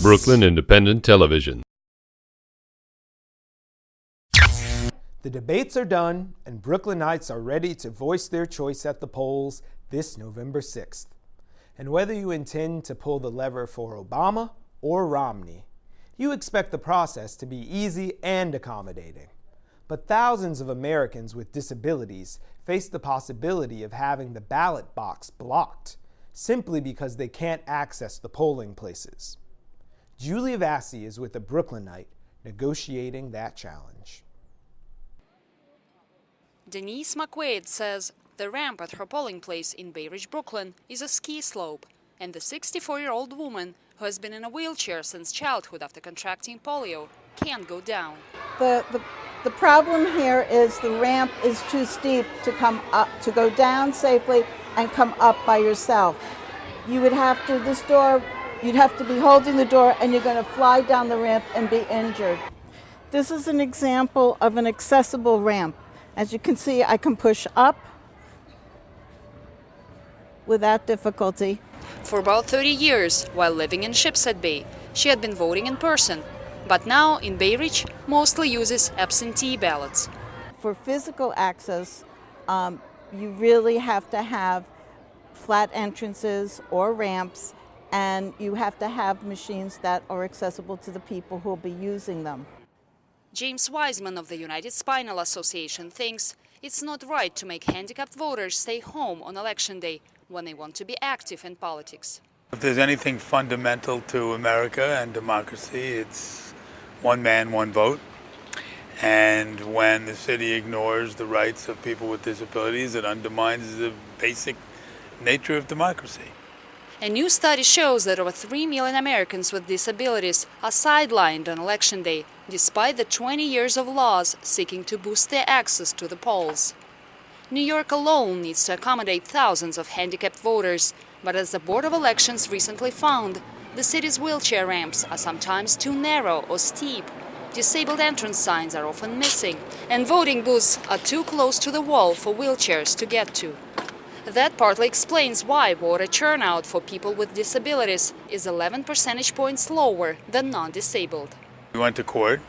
Brooklyn Independent Television. The debates are done, and Brooklynites are ready to voice their choice at the polls this November 6th. And whether you intend to pull the lever for Obama or Romney, you expect the process to be easy and accommodating. But thousands of Americans with disabilities face the possibility of having the ballot box blocked simply because they can't access the polling places. Julia Vassey is with the Brooklynite negotiating that challenge. Denise McQuaid says the ramp at her polling place in Bay Ridge, Brooklyn is a ski slope, and the 64-year-old woman who has been in a wheelchair since childhood after contracting polio can't go down. The problem here is the ramp is too steep to come up, to go down safely and come up by yourself. You would have to, you'd have to be holding the door and you're going to fly down the ramp and be injured. This is an example of an accessible ramp. As you can see, I can push up without difficulty. For about 30 years, while living in Shipshead Bay, she had been voting in person, but now in Bay Ridge mostly uses absentee ballots. For physical access, you really have to have flat entrances or ramps, and you have to have machines that are accessible to the people who will be using them. James Wiseman of the United Spinal Association thinks it's not right to make handicapped voters stay home on election day when they want to be active in politics. If there's anything fundamental to America and democracy, it's one man, one vote. And when the city ignores the rights of people with disabilities, it undermines the basic nature of democracy. A new study shows that over 3 million Americans with disabilities are sidelined on election day, despite the 20 years of laws seeking to boost their access to the polls. New York alone needs to accommodate thousands of handicapped voters, but as the Board of Elections recently found, the city's wheelchair ramps are sometimes too narrow or steep, disabled entrance signs are often missing, and voting booths are too close to the wall for wheelchairs to get to. That partly explains why voter turnout for people with disabilities is 11 percentage points lower than non-disabled. We went to court.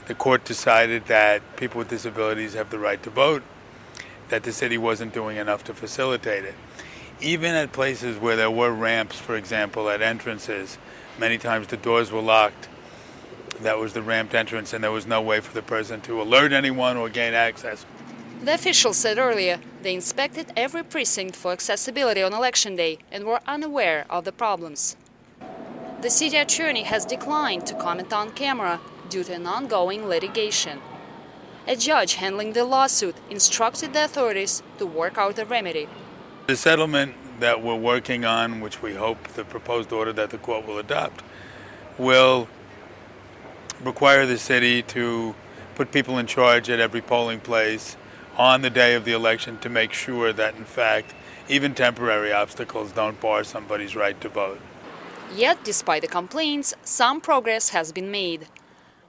The court decided that people with disabilities have the right to vote, that the city wasn't doing enough to facilitate it. Even at places where there were ramps, for example, at entrances, many times the doors were locked. That was the ramped entrance, and there was no way for the person to alert anyone or gain access. The officials said earlier they inspected every precinct for accessibility on election day and were unaware of the problems. The city attorney has declined to comment on camera due to an ongoing litigation. A judge handling the lawsuit instructed the authorities to work out a remedy. The settlement that we're working on, which we hope the proposed order that the court will adopt, will require the city to put people in charge at every polling place on the day of the election to make sure that, in fact, even temporary obstacles don't bar somebody's right to vote. Yet, despite the complaints, some progress has been made.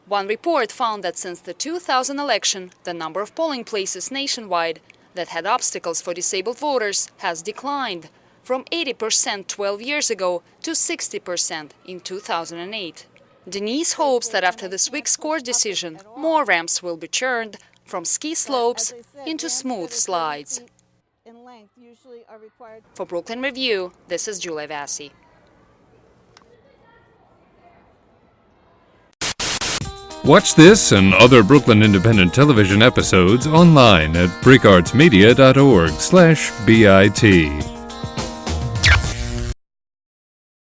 One report found that since the 2000 election, the number of polling places nationwide that had obstacles for disabled voters has declined from 80% 12 years ago to 60% in 2008. Denise hopes that after this week's court decision, more ramps will be turned from ski slopes into smooth slides. For Brooklyn Review, this is Julia Vassey. Watch this and other Brooklyn Independent Television episodes online at brickartsmedia.org/BIT.